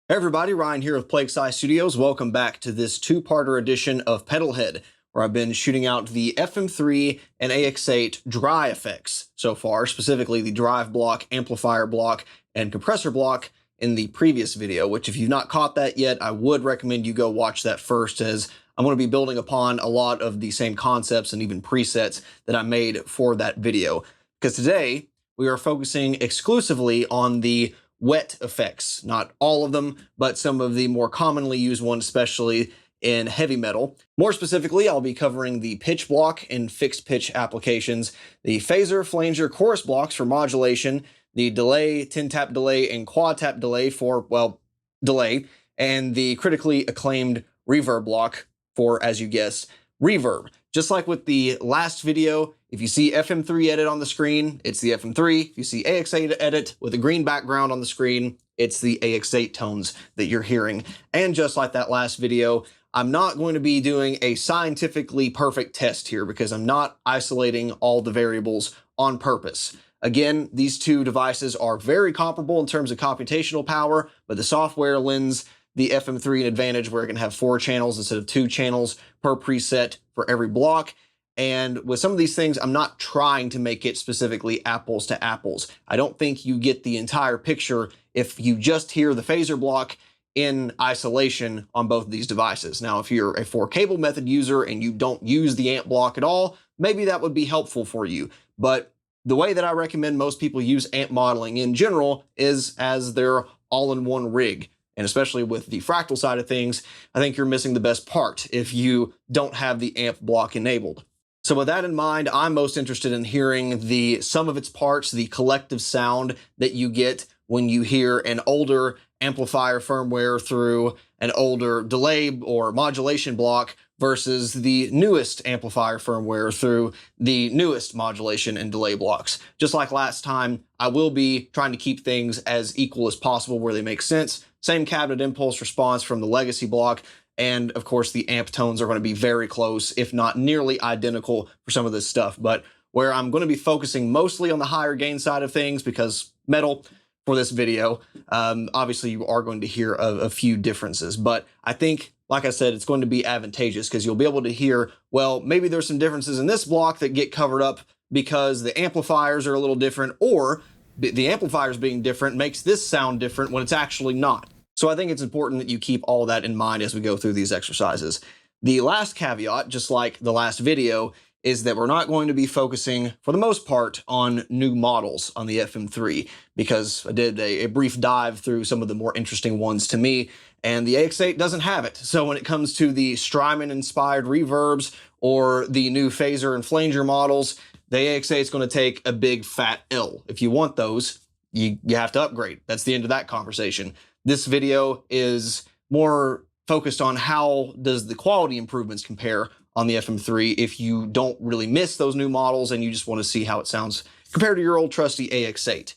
Hey everybody, Ryan here with Plague Scythe Studios. Welcome back to this two-parter edition of Pedalhead, where I've been shooting out the FM3 and AX8 dry effects so far, specifically the drive block, amplifier block, and compressor block in the previous video, which if you've not caught that yet, I would recommend you go watch that first, as I'm going to be building upon a lot of the same concepts and even presets that I made for that video. Because today, we are focusing exclusively on the wet effects, not all of them, but some of the more commonly used ones, especially in heavy metal. More specifically, I'll be covering the pitch block and fixed pitch applications, the phaser, flanger, chorus blocks for modulation, the delay, 10-tap delay, and quad-tap delay for, well, delay, and the critically acclaimed reverb block for, as you guessed, reverb. Just like with the last video, if you see FM3 edit on the screen, it's the FM3. If you see AX8 edit with a green background on the screen, it's the AX8 tones that you're hearing. And just like that last video, I'm not going to be doing a scientifically perfect test here because I'm not isolating all the variables on purpose. Again, these two devices are very comparable in terms of computational power, but the software lends the FM3 an advantage where it can have 4 channels instead of 2 channels per preset for every block. And with some of these things, I'm not trying to make it specifically apples to apples. I don't think you get the entire picture if you just hear the phaser block in isolation on both of these devices. Now, if you're a 4-cable method user and you don't use the amp block at all, maybe that would be helpful for you. But the way that I recommend most people use amp modeling in general is as their all-in-one rig. And especially with the Fractal side of things, I think you're missing the best part if you don't have the amp block enabled. So with that in mind, I'm most interested in hearing the sum of its parts, the collective sound that you get when you hear an older amplifier firmware through an older delay or modulation block versus the newest amplifier firmware through the newest modulation and delay blocks. Just like last time, I will be trying to keep things as equal as possible where they make sense. Same cabinet impulse response from the legacy block, and of course the amp tones are going to be very close, if not nearly identical for some of this stuff. But where I'm going to be focusing mostly on the higher gain side of things, because metal for this video, obviously you are going to hear a few differences. But I think, like I said, it's going to be advantageous because you'll be able to hear, well, maybe there's some differences in this block that get covered up because the amplifiers are a little different, or the amplifiers being different makes this sound different when it's actually not. So I think it's important that you keep all that in mind as we go through these exercises. The last caveat, just like the last video, is that we're not going to be focusing, for the most part, on new models on the FM3, because I did a brief dive through some of the more interesting ones to me, and the AX8 doesn't have it. So when it comes to the Strymon-inspired reverbs or the new phaser and flanger models, the AX8 is going to take a big fat L. If you want those, you have to upgrade. That's the end of that conversation. This video is more focused on how does the quality improvements compare on the FM3 if you don't really miss those new models and you just want to see how it sounds compared to your old trusty AX8.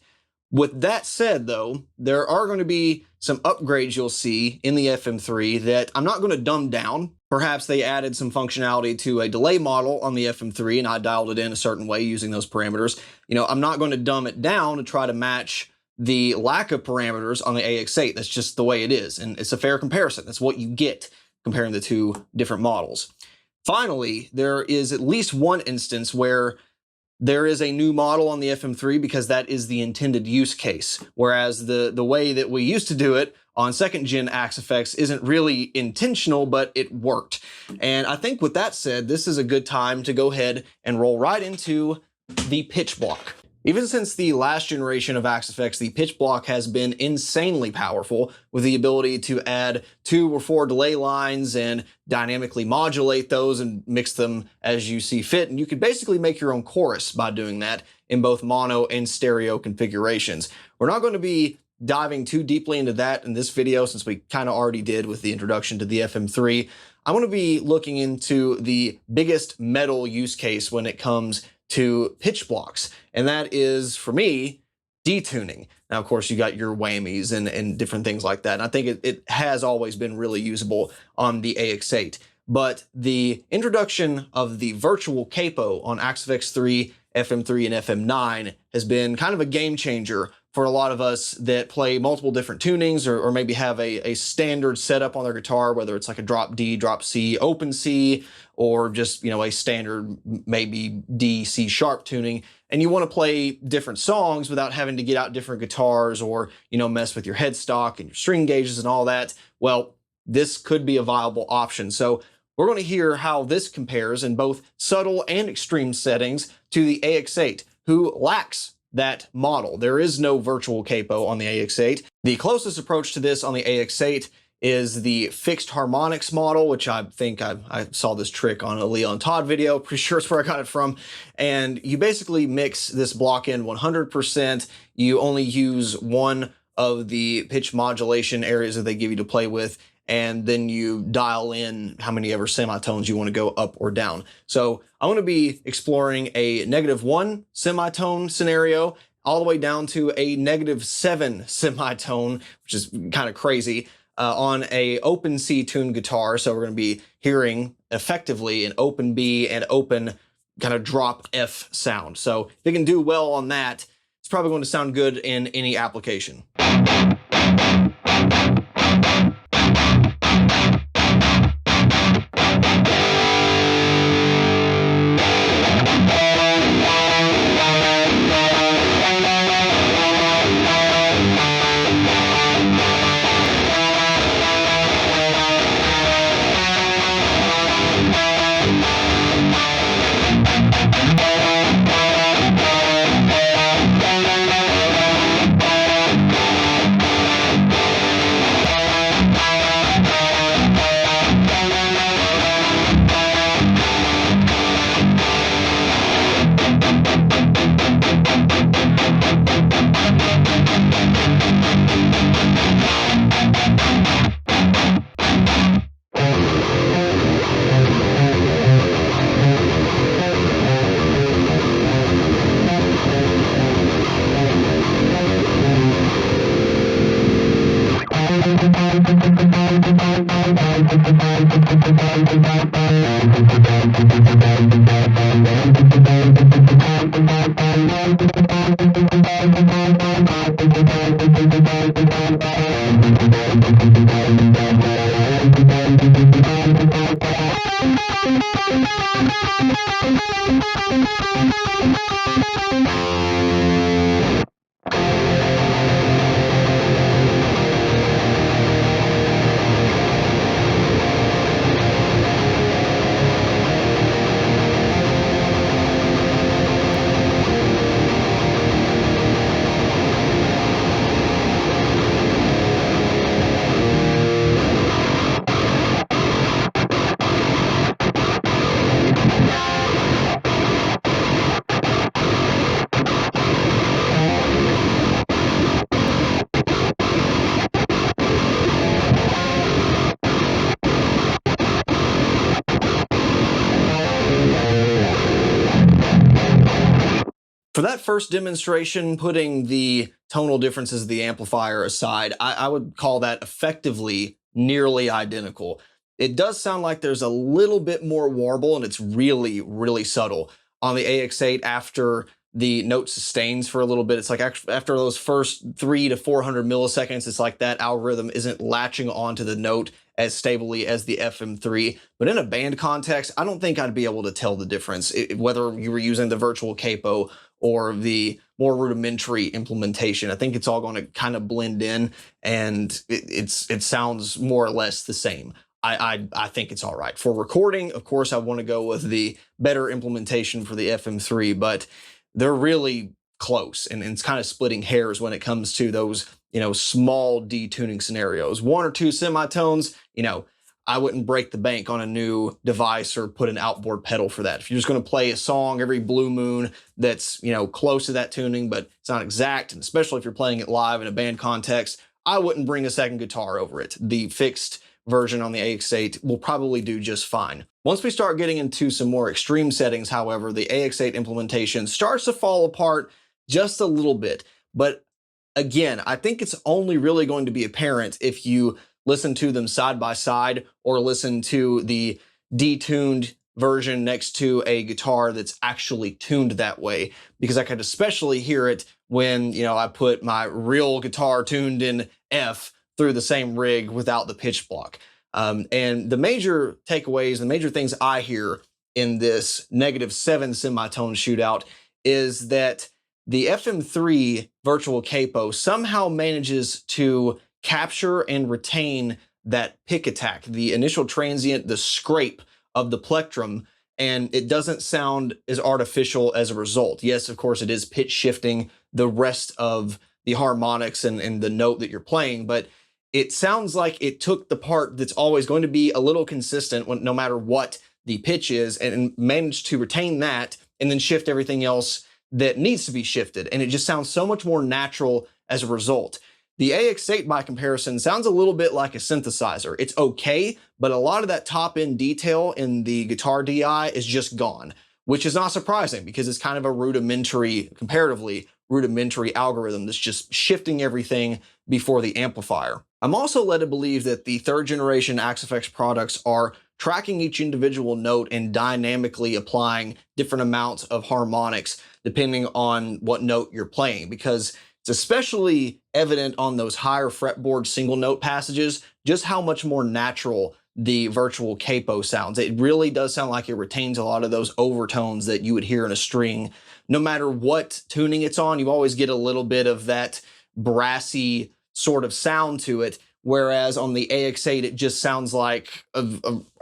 With that said, though, there are going to be some upgrades you'll see in the FM3 that I'm not going to dumb down. Perhaps they added some functionality to a delay model on the FM3 and I dialed it in a certain way using those parameters. You know, I'm not going to dumb it down to try to match the lack of parameters on the AX8. That's just the way it is, and it's a fair comparison. That's what you get comparing the two different models. Finally, there is at least one instance where there is a new model on the FM3 because that is the intended use case, whereas the way that we used to do it on second-gen Axe effects isn't really intentional, but it worked. And I think with that said, this is a good time to go ahead and roll right into the pitch block. Even since the last generation of Axe effects, the pitch block has been insanely powerful with the ability to add 2 or 4 delay lines and dynamically modulate those and mix them as you see fit. And you could basically make your own chorus by doing that in both mono and stereo configurations. We're not going to be diving too deeply into that in this video since we kind of already did with the introduction to the FM3. I'm going to be looking into the biggest metal use case when it comes to pitch blocks, and that is, for me, detuning. Now, of course, you got your whammies and different things like that, and I think it has always been really usable on the AX8. But the introduction of the virtual capo on AXFX3, FM3, and FM9 has been kind of a game changer for a lot of us that play multiple different tunings, or maybe have a standard setup on their guitar, whether it's like a drop D, drop C, open C, or just, you know, a standard maybe D, C sharp tuning, and you want to play different songs without having to get out different guitars or, you know, mess with your headstock and your string gauges and all that. Well, this could be a viable option. So we're going to hear how this compares in both subtle and extreme settings to the AX8, who lacks that model. There is no virtual capo on the AX8. The closest approach to this on the AX8 is the fixed harmonics model, which I think I saw this trick on a Leon Todd video. Pretty sure it's where I got it from. And you basically mix this block in 100%. You only use one of the pitch modulation areas that they give you to play with, and then you dial in how many ever semitones you want to go up or down. So I'm going to be exploring a -1 semitone scenario all the way down to a -7 semitone, which is kind of crazy, on a open C tuned guitar. So we're going to be hearing effectively an open B and open kind of drop F sound. So if you can do well on that, it's probably going to sound good in any application. For that first demonstration, putting the tonal differences of the amplifier aside, I would call that effectively nearly identical. It does sound like there's a little bit more warble, and it's really, really subtle. On the AX8, after the note sustains for a little bit, it's like after those first 300 to 400 milliseconds, it's like that algorithm isn't latching onto the note as stably as the FM3. But in a band context, I don't think I'd be able to tell the difference, whether you were using the virtual capo or the more rudimentary implementation. I think it's all going to kind of blend in, and it sounds more or less the same. I think it's all right. For recording, of course, I want to go with the better implementation for the FM3, but they're really close, and it's kind of splitting hairs when it comes to those, you know, small detuning scenarios. 1 or 2 semitones, you know, I wouldn't break the bank on a new device or put an outboard pedal for that. If you're just going to play a song every blue moon that's, you know, close to that tuning, but it's not exact, and especially if you're playing it live in a band context, I wouldn't bring a second guitar over it. The fixed version on the AX8 will probably do just fine. Once we start getting into some more extreme settings, however, the AX8 implementation starts to fall apart just a little bit. But again, I think it's only really going to be apparent if you listen to them side by side or listen to the detuned version next to a guitar that's actually tuned that way, because I could especially hear it when, you know, I put my real guitar tuned in F through the same rig without the pitch block. And the major takeaways, the major things I hear in this -7 semitone shootout is that the FM3 virtual capo somehow manages to capture and retain that pick attack, the initial transient, the scrape of the plectrum, and it doesn't sound as artificial as a result. Yes, of course, it is pitch shifting the rest of the harmonics and the note that you're playing, but it sounds like it took the part that's always going to be a little consistent no matter what the pitch is, and managed to retain that and then shift everything else that needs to be shifted. And it just sounds so much more natural as a result. The AX8, by comparison, sounds a little bit like a synthesizer. It's okay, but a lot of that top-end detail in the guitar DI is just gone, which is not surprising because it's kind of a comparatively rudimentary algorithm that's just shifting everything before the amplifier. I'm also led to believe that the 3rd generation Axe-Fx products are tracking each individual note and dynamically applying different amounts of harmonics depending on what note you're playing, because it's especially evident on those higher fretboard single note passages just how much more natural the virtual capo sounds. It really does sound like it retains a lot of those overtones that you would hear in a string. No matter what tuning it's on, you always get a little bit of that brassy sort of sound to it. Whereas on the AX8, it just sounds like a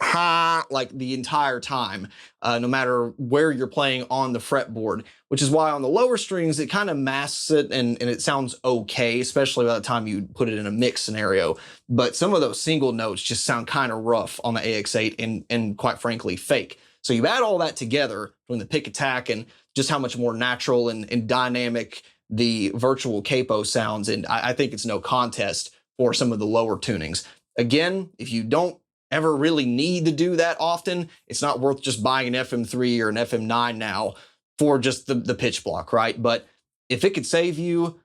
ha, like the entire time, no matter where you're playing on the fretboard, which is why on the lower strings, it kind of masks it and it sounds okay, especially by the time you put it in a mix scenario. But some of those single notes just sound kind of rough on the AX8 and quite frankly, fake. So you add all that together from the pick attack and just how much more natural and dynamic the virtual capo sounds, and I think it's no contest for some of the lower tunings. Again, if you don't ever really need to do that often, it's not worth just buying an FM3 or an FM9 now for just the pitch block, right? But if it could save you,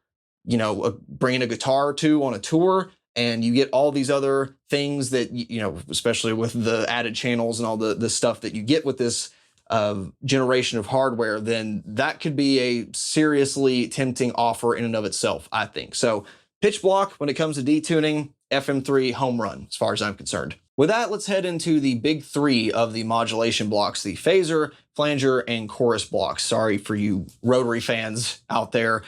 you know, bringing a guitar or two on a tour, and you get all these other things that, you know, especially with the added channels and all the stuff that you get with this generation of hardware, then that could be a seriously tempting offer in and of itself, I think. So pitch block, when it comes to detuning, FM3 home run, as far as I'm concerned. With that, let's head into the big 3 of the modulation blocks, the phaser, flanger, and chorus blocks. Sorry for you rotary fans out there,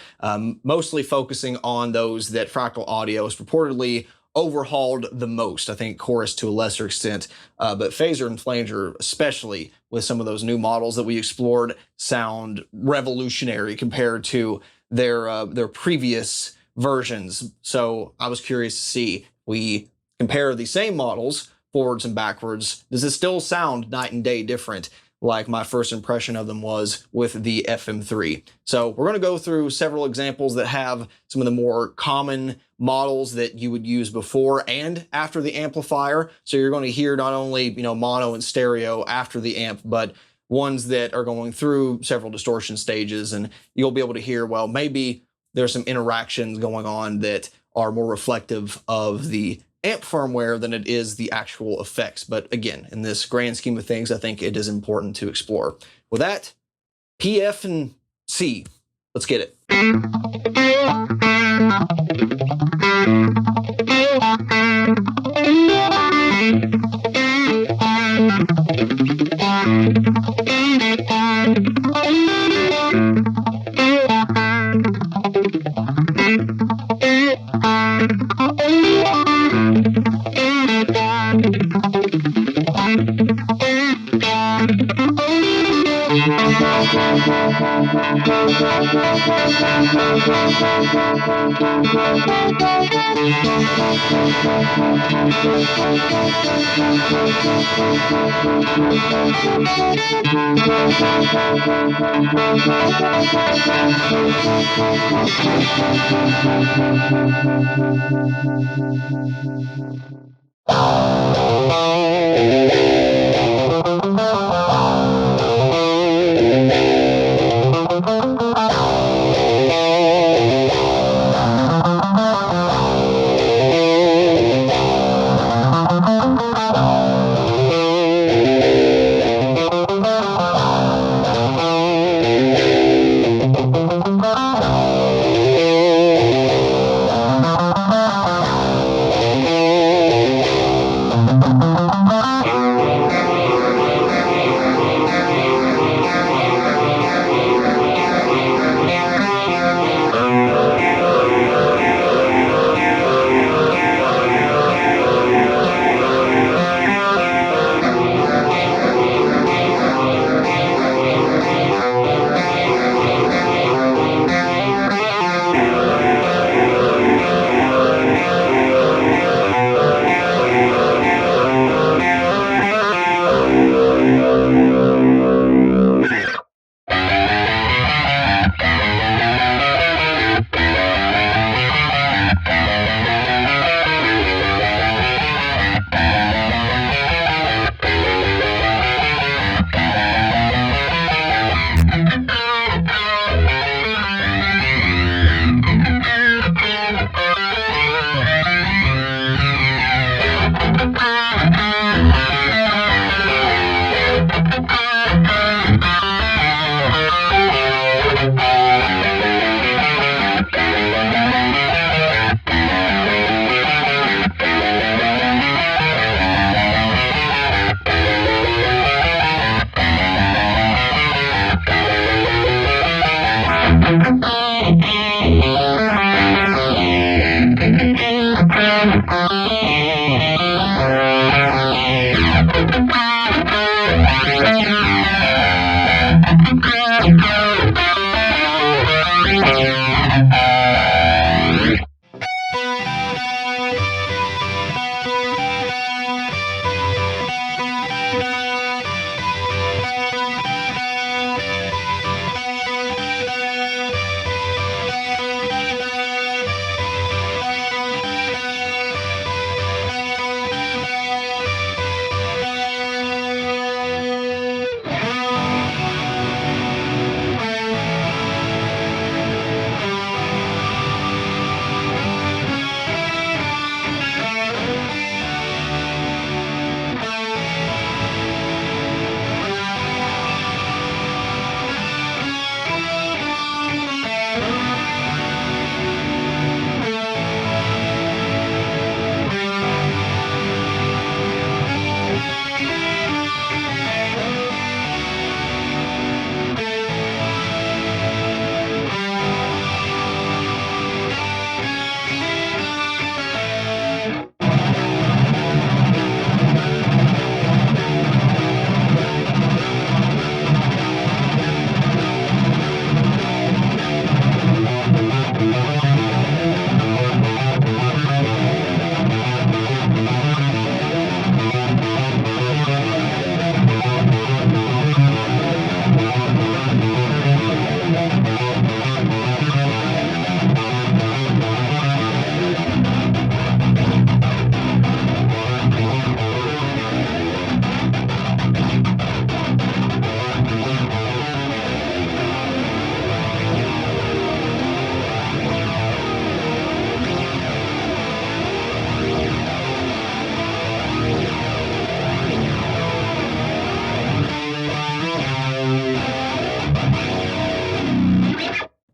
mostly focusing on those that Fractal Audio has purportedly overhauled the most. I think chorus to a lesser extent, but phaser and flanger, especially with some of those new models that we explored, sound revolutionary compared to their previous versions. So I was curious to see, we compare the same models forwards and backwards, does it still sound night and day different like my first impression of them was with the FM3? So we're going to go through several examples that have some of the more common models that you would use before and after the amplifier. So you're going to hear not only, you know, mono and stereo after the amp, but ones that are going through several distortion stages, and you'll be able to hear, well, maybe there's some interactions going on that are more reflective of the amp firmware than it is the actual effects. But again, in this grand scheme of things, I think it is important to explore. With that, P, F, and C. Let's get it.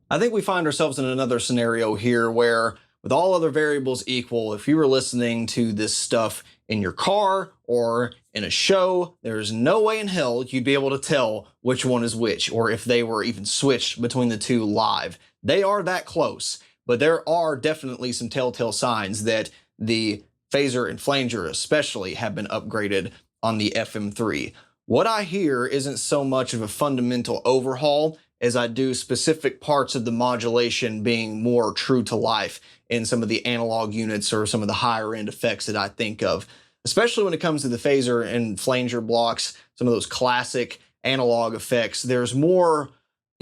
I think we find ourselves in another scenario here where, with all other variables equal, if you were listening to this stuff in your car or in a show, there's no way in hell you'd be able to tell which one is which, or if they were even switched between the two live. They are that close, but there are definitely some telltale signs that the phaser and flanger especially have been upgraded on the FM3. What I hear isn't so much of a fundamental overhaul as I do specific parts of the modulation being more true to life in some of the analog units or some of the higher end effects that I think of. Especially when it comes to the phaser and flanger blocks, some of those classic analog effects, there's more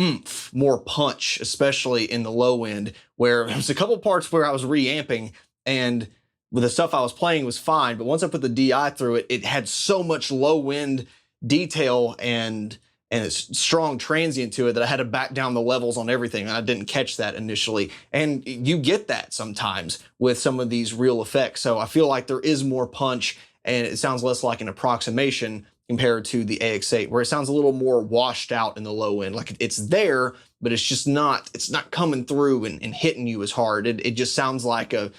oomph, more punch, especially in the low end, where there's a couple parts where I was reamping and with the stuff I was playing was fine, but once I put the DI through it, it had so much low end detail and it's strong transient to it that I had to back down the levels on everything, and I didn't catch that initially. And you get that sometimes with some of these real effects. So I feel like there is more punch, and it sounds less like an approximation compared to the AX8, where it sounds a little more washed out in the low end. Like it's there, but it's just not, it's not coming through and hitting you as hard. It just sounds like a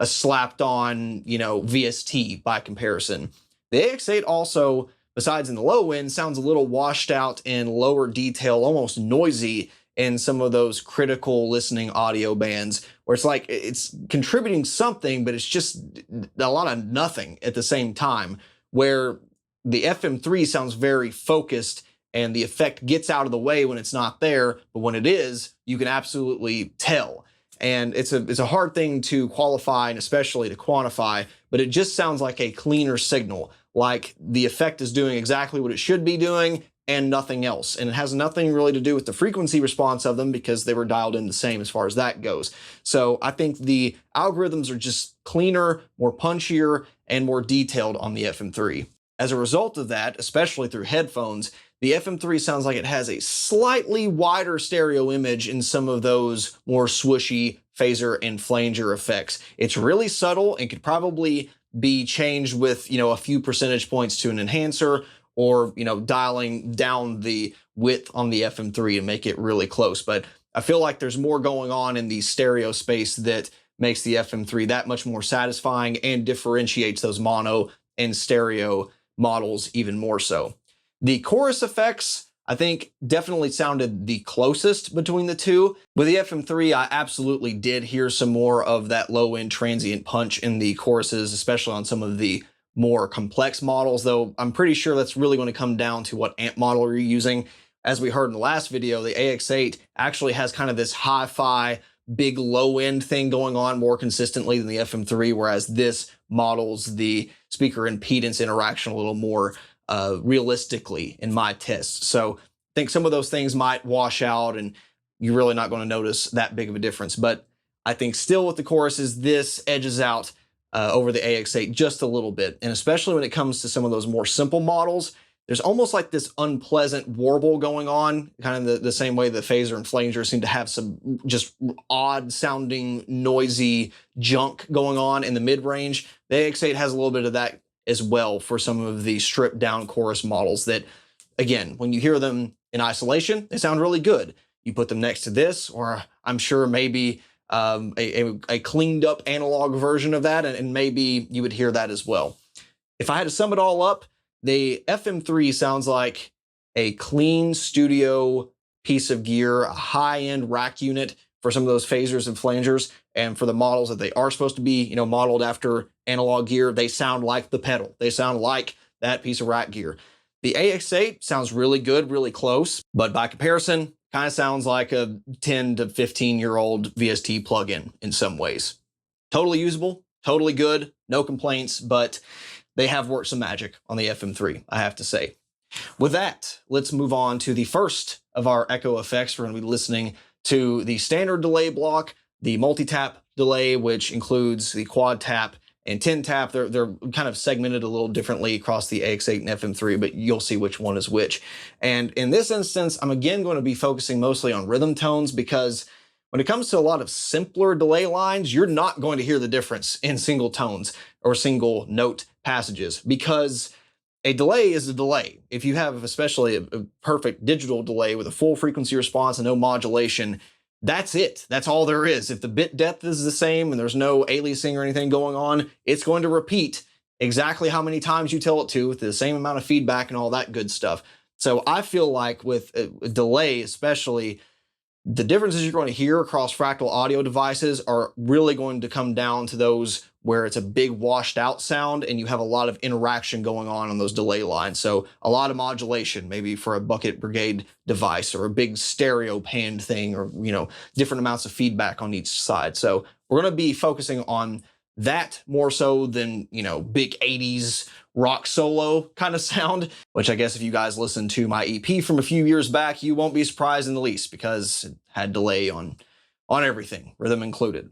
slapped on, you know, VST by comparison. The AX8 also, besides in the low end, sounds a little washed out in lower detail, almost noisy in some of those critical listening audio bands, where it's like it's contributing something, but it's just a lot of nothing at the same time, where the FM3 sounds very focused and the effect gets out of the way when it's not there, but when it is, you can absolutely tell. And it's a hard thing to qualify and especially to quantify, but it just sounds like a cleaner signal, like the effect is doing exactly what it should be doing and nothing else. And it has nothing really to do with the frequency response of them because they were dialed in the same as far as that goes. So I think the algorithms are just cleaner, more punchier, and more detailed on the FM3. As a result of that, especially through headphones, the FM3 sounds like it has a slightly wider stereo image in some of those more swooshy phaser and flanger effects. It's really subtle and could probably be changed with, you know, a few percentage points to an enhancer, or, you know, dialing down the width on the FM3 to make it really close. But I feel like there's more going on in the stereo space that makes the FM3 that much more satisfying and differentiates those mono and stereo models even more so. The chorus effects, I think, definitely sounded the closest between the two. With the FM3, I absolutely did hear some more of that low-end transient punch in the choruses, especially on some of the more complex models, though I'm pretty sure that's really going to come down to what amp model you're using. As we heard in the last video, the AX8 actually has kind of this hi-fi, big low-end thing going on more consistently than the FM3, whereas this models the speaker impedance interaction a little more realistically in my tests. So I think some of those things might wash out and you're really not going to notice that big of a difference. But I think still with the choruses, this edges out over the AX8 just a little bit. And especially when it comes to some of those more simple models, there's almost like this unpleasant warble going on, kind of the same way the phaser and flanger seem to have some just odd sounding, noisy junk going on in the mid-range. The AX8 has a little bit of that as well for some of the stripped down chorus models that, again, when you hear them in isolation, they sound really good. You put them next to this, or I'm sure maybe a cleaned up analog version of that, and maybe you would hear that as well. If I had to sum it all up, the FM3 sounds like a clean studio piece of gear, a high-end rack unit for some of those phasers and flangers, and for the models that they are supposed to be, you know, modeled after analog gear, they sound like the pedal. They sound like that piece of rack gear. The AX8 sounds really good, really close, but by comparison, kind of sounds like a 10 to 15-year-old VST plugin in some ways. Totally usable, totally good, no complaints, but they have worked some magic on the FM3, I have to say. With that, let's move on to the first of our echo effects. We're going to be listening to the standard delay block, the multi-tap delay, which includes the quad tap and 10 tap. They're kind of segmented a little differently across the AX8 and FM3, but you'll see which one is which. And in this instance, I'm again going to be focusing mostly on rhythm tones, because when it comes to a lot of simpler delay lines, you're not going to hear the difference in single tones or single note passages, because a delay is a delay. If you have especially a perfect digital delay with a full frequency response and no modulation, that's it. That's all there is. If the bit depth is the same and there's no aliasing or anything going on, it's going to repeat exactly how many times you tell it to with the same amount of feedback and all that good stuff. So I feel like with a delay especially, the differences you're going to hear across Fractal audio devices are really going to come down to those where it's a big washed out sound and you have a lot of interaction going on those delay lines. So a lot of modulation, maybe for a bucket brigade device or a big stereo panned thing, or, you know, different amounts of feedback on each side. So we're going to be focusing on that more so than, you know, big 80s rock solo kind of sound, which I guess if you guys listen to my EP from a few years back, you won't be surprised in the least because it had delay on everything, rhythm included.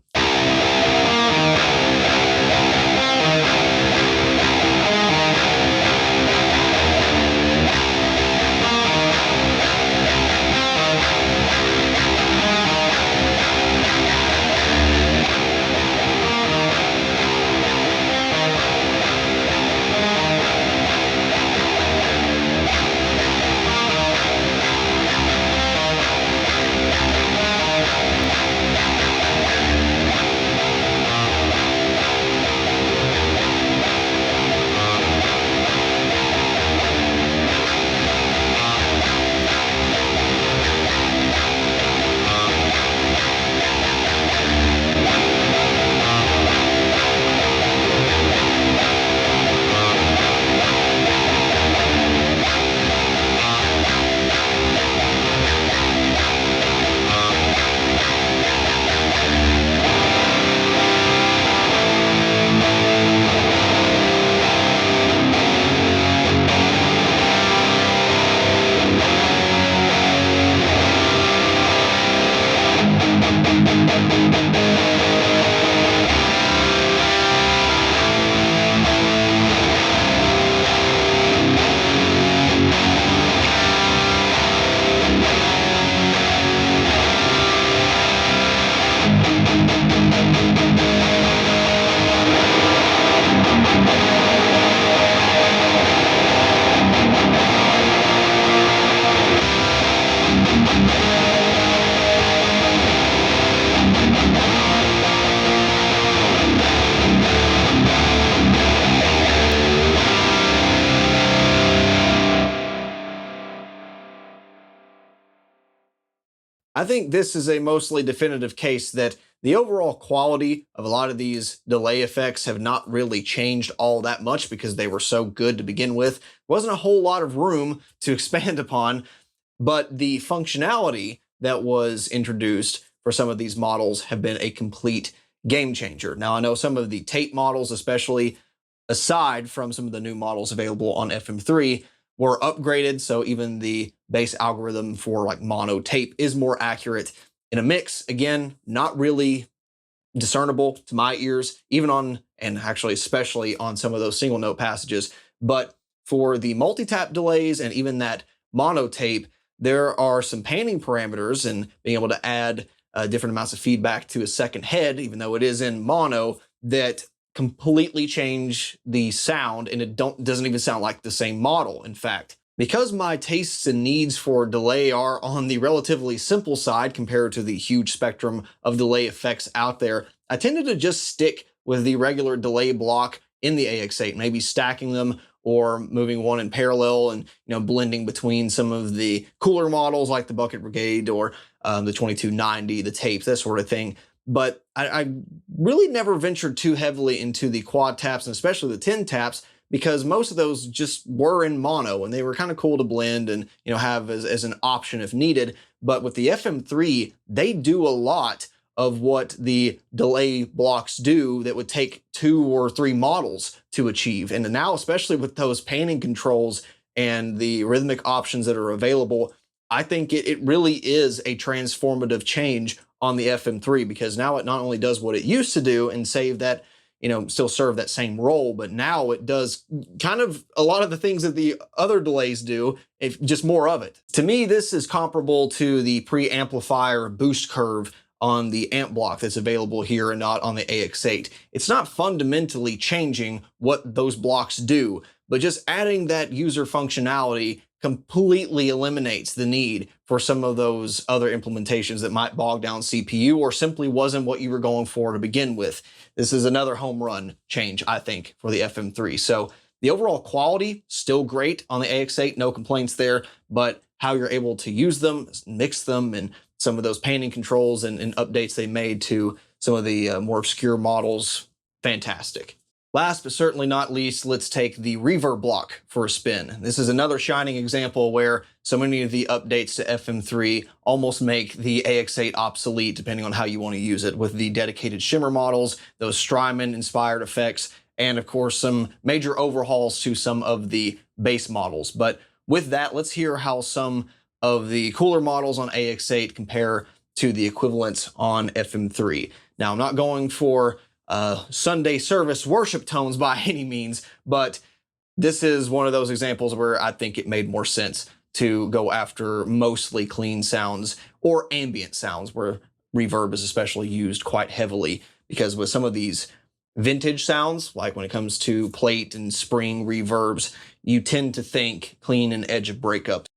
I think this is a mostly definitive case that the overall quality of a lot of these delay effects have not really changed all that much because they were so good to begin with. There wasn't a whole lot of room to expand upon, but the functionality that was introduced for some of these models have been a complete game changer. Now, I know some of the tape models, especially aside from some of the new models available on FM3, were upgraded, so even the base algorithm for like mono tape is more accurate. In a mix, again, not really discernible to my ears, even on, and actually especially on some of those single note passages. But for the multi-tap delays and even that mono tape, there are some panning parameters and being able to add different amounts of feedback to a second head, even though it is in mono, that completely change the sound, and it doesn't even sound like the same model, in fact. Because my tastes and needs for delay are on the relatively simple side compared to the huge spectrum of delay effects out there, I tended to just stick with the regular delay block in the AX8, maybe stacking them or moving one in parallel and, you know, blending between some of the cooler models like the Bucket Brigade or the 2290, the tapes, that sort of thing. But I really never ventured too heavily into the quad taps and especially the 10 taps because most of those just were in mono and they were kind of cool to blend and, you know, have as an option if needed. But with the FM3, they do a lot of what the delay blocks do that would take 2 or 3 models to achieve. And now, especially with those panning controls and the rhythmic options that are available, I think it really is a transformative change on the FM3 because now it not only does what it used to do and save that, you know, still serve that same role, but now it does kind of a lot of the things that the other delays do, if just more of it. To me, this is comparable to the preamplifier boost curve on the amp block that's available here and not on the AX8. It's not fundamentally changing what those blocks do, but just adding that user functionality completely eliminates the need for some of those other implementations that might bog down CPU or simply wasn't what you were going for to begin with. This is another home run change, I think, for the FM3. So the overall quality, still great on the AX8, no complaints there, but how you're able to use them, mix them, and some of those panning controls and updates they made to some of the more obscure models, fantastic. Last but certainly not least, let's take the reverb block for a spin. This is another shining example where so many of the updates to FM3 almost make the AX8 obsolete depending on how you want to use it, with the dedicated shimmer models, those Strymon-inspired effects, and of course some major overhauls to some of the bass models. But with that, let's hear how some of the cooler models on AX8 compare to the equivalents on FM3. Now, I'm not going for Sunday service worship tones by any means, but this is one of those examples where I think it made more sense to go after mostly clean sounds or ambient sounds, where reverb is especially used quite heavily, because with some of these vintage sounds, like when it comes to plate and spring reverbs, you tend to think clean and edge of breakup.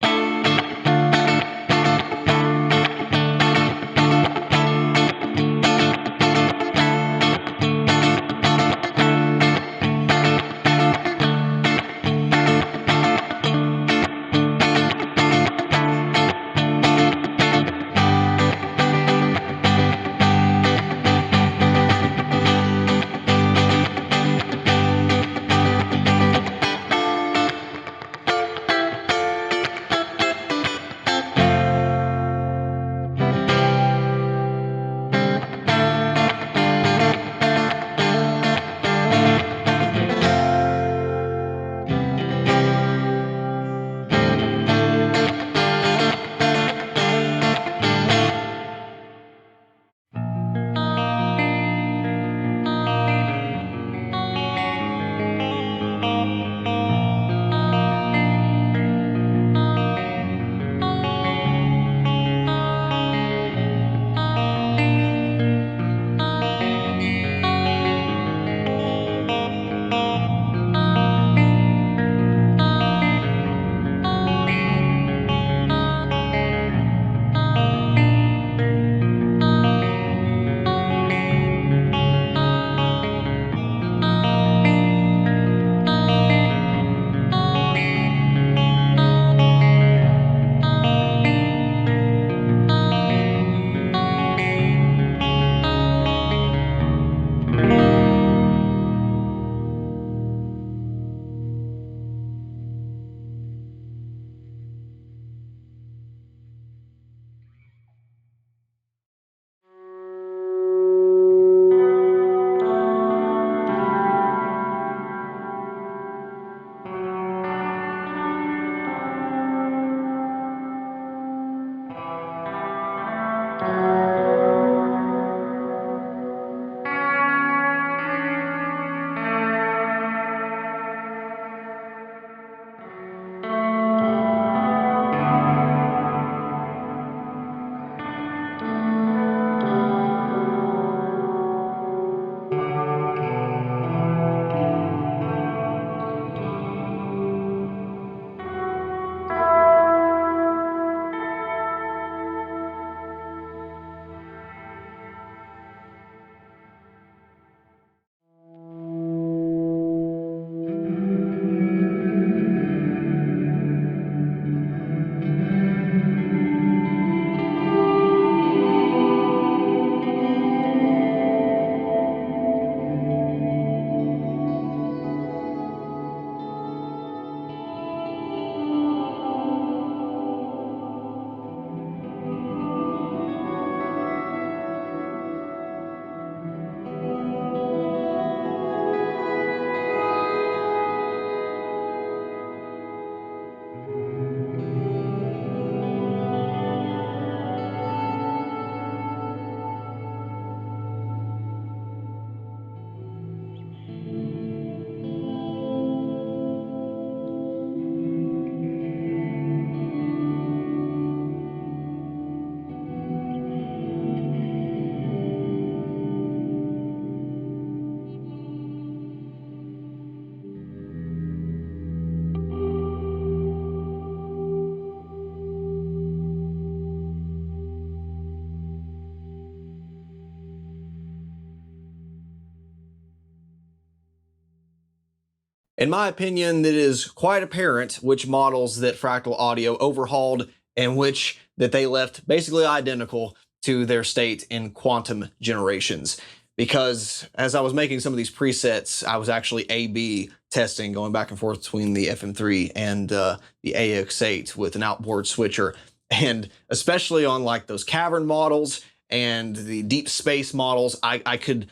In my opinion, it is quite apparent which models that Fractal Audio overhauled and which that they left basically identical to their state in quantum generations. Because as I was making some of these presets, I was actually A/B testing, going back and forth between the FM3 and the AX8 with an outboard switcher. And especially on like those cavern models and the deep space models, I could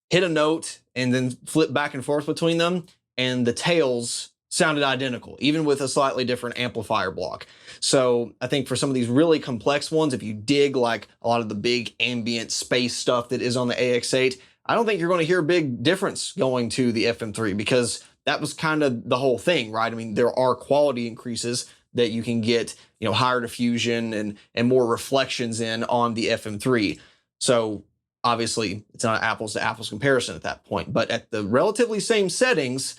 hit a note and then flip back and forth between them, and the tails sounded identical, even with a slightly different amplifier block. So I think for some of these really complex ones, if you dig like a lot of the big ambient space stuff that is on the AX8, I don't think you're going to hear a big difference going to the FM3, because that was kind of the whole thing, right? I mean, there are quality increases that you can get, you know, higher diffusion and more reflections in on the FM3. So obviously it's not an apples to apples comparison at that point, but at the relatively same settings,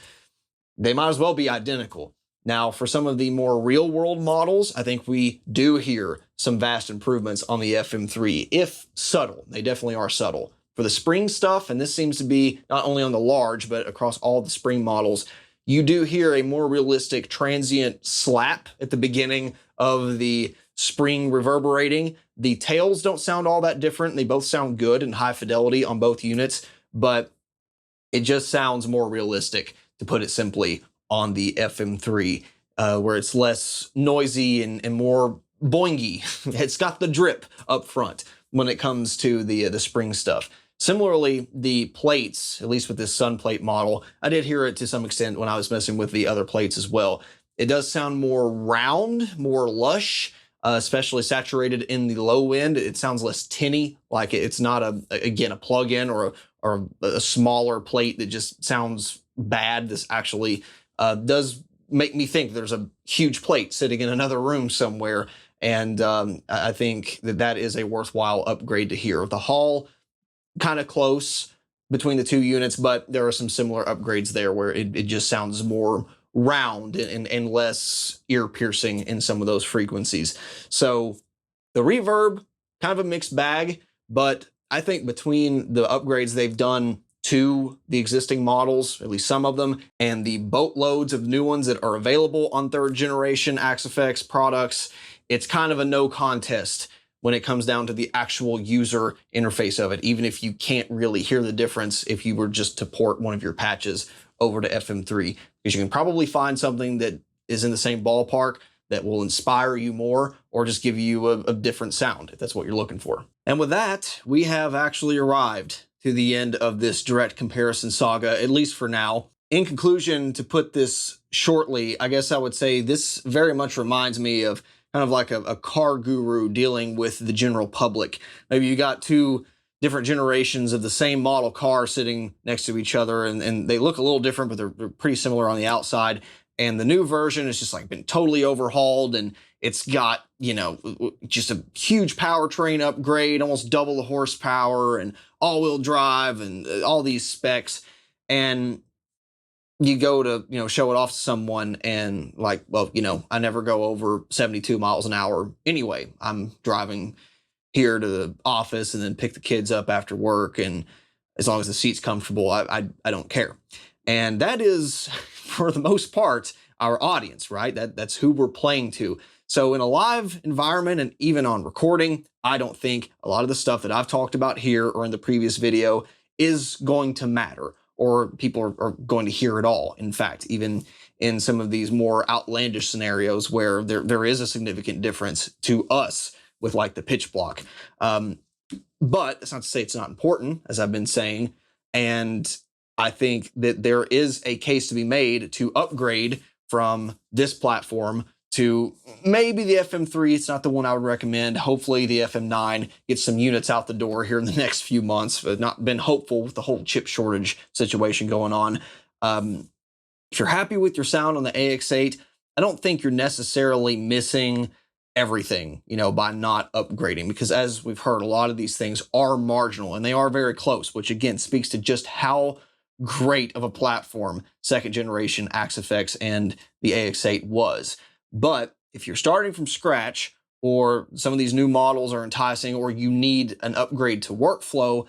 they might as well be identical. Now, for some of the more real-world models, I think we do hear some vast improvements on the FM3, if subtle. They definitely are subtle. For the spring stuff, and this seems to be not only on the large, but across all the spring models, you do hear a more realistic transient slap at the beginning of the spring reverberating. The tails don't sound all that different. They both sound good and high fidelity on both units, but it just sounds more realistic, to put it simply, on the FM3, where it's less noisy and more boingy. It's got the drip up front when it comes to the spring stuff. Similarly, the plates, at least with this Sun plate model, I did hear it to some extent when I was messing with the other plates as well. It does sound more round, more lush, especially saturated in the low end. It sounds less tinny, like it's not again a plug-in or a smaller plate that just sounds bad. This actually does make me think there's a huge plate sitting in another room somewhere, and I think that is a worthwhile upgrade to hear. The Hall, kind of close between the two units, but there are some similar upgrades there where it just sounds more round and less ear-piercing in some of those frequencies. So the reverb, kind of a mixed bag, but I think between the upgrades they've done to the existing models, at least some of them, and the boatloads of new ones that are available on third generation Axe products, it's kind of a no contest when it comes down to the actual user interface of it, even if you can't really hear the difference if you were just to port one of your patches over to FM3, because you can probably find something that is in the same ballpark that will inspire you more or just give you a different sound if that's what you're looking for. And with that, we have actually arrived to the end of this direct comparison saga, at least for now. In conclusion, to put this shortly, I guess I would say this very much reminds me of kind of like a car guru dealing with the general public. Maybe you got two different generations of the same model car sitting next to each other, and they look a little different, but they're pretty similar on the outside. And the new version has just like been totally overhauled, and it's got, you know, just a huge powertrain upgrade, almost double the horsepower and all-wheel drive and all these specs. And you go to, you know, show it off to someone and like, well, you know, I never go over 72 miles an hour anyway. I'm driving here to the office and then pick the kids up after work, and as long as the seat's comfortable, I don't care. And that is, for the most part, our audience, right? That's who we're playing to. So in a live environment and even on recording, I don't think a lot of the stuff that I've talked about here or in the previous video is going to matter, or people are going to hear it all. In fact, even in some of these more outlandish scenarios where there is a significant difference to us with like the pitch block. But that's not to say it's not important, as I've been saying. And I think that there is a case to be made to upgrade from this platform to maybe the FM3. It's not the one I would recommend. Hopefully the FM9 gets some units out the door here in the next few months. I've not been hopeful with the whole chip shortage situation going on. If you're happy with your sound on the AX8, I don't think you're necessarily missing everything, you know, by not upgrading, because as we've heard, a lot of these things are marginal and they are very close, which again speaks to just how great of a platform second generation Axe and the AX8 was. But if you're starting from scratch, or some of these new models are enticing, or you need an upgrade to workflow,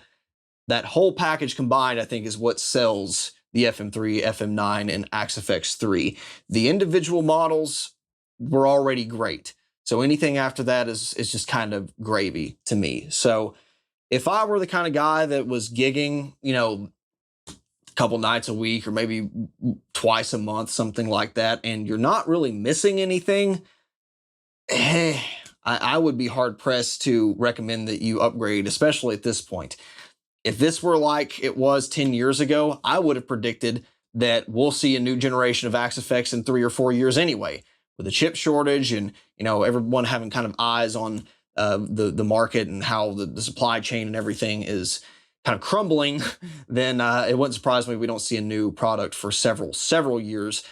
that whole package combined, I think, is what sells the FM3, FM9, and AX8 The individual models were already great. So anything after that is just kind of gravy to me. So if I were the kind of guy that was gigging, you know, a couple nights a week or maybe twice a month, something like that, and you're not really missing anything, I would be hard pressed to recommend that you upgrade, especially at this point. If this were like it was 10 years ago, I would have predicted that we'll see a new generation of AX8 in 3 or 4 years anyway. With a chip shortage and, you know, everyone having kind of eyes on the market and how the supply chain and everything is kind of crumbling, then it wouldn't surprise me if we don't see a new product for several years.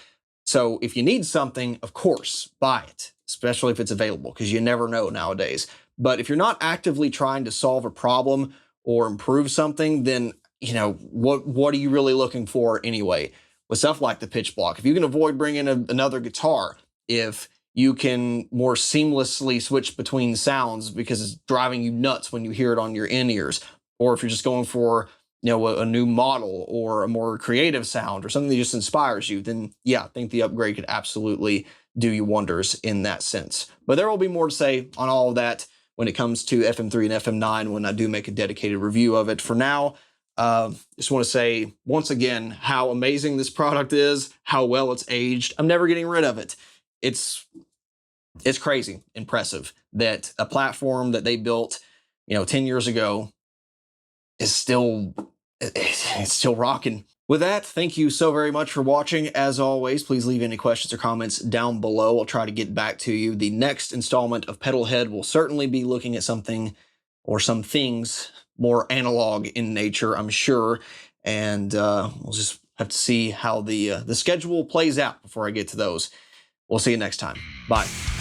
So if you need something, of course, buy it, especially if it's available, because you never know nowadays. But if you're not actively trying to solve a problem or improve something, then, you know, what are you really looking for anyway? With stuff like the pitch block, if you can avoid bringing another guitar, if you can more seamlessly switch between sounds because it's driving you nuts when you hear it on your in-ears, or if you're just going for, you know, a new model or a more creative sound or something that just inspires you, then yeah, I think the upgrade could absolutely do you wonders in that sense. But there will be more to say on all of that when it comes to FM3 and FM9 when I do make a dedicated review of it. For now, just want to say once again how amazing this product is, how well it's aged. I'm never getting rid of it. It's crazy impressive that a platform that they built, you know, 10 years ago is still, it's still rocking. With that, thank you so very much for watching. As always, please leave any questions or comments down below. I'll try to get back to you. The next installment of Pedalhead will certainly be looking at something or some things more analog in nature, I'm sure. And we'll just have to see how the schedule plays out before I get to those. We'll see you next time. Bye.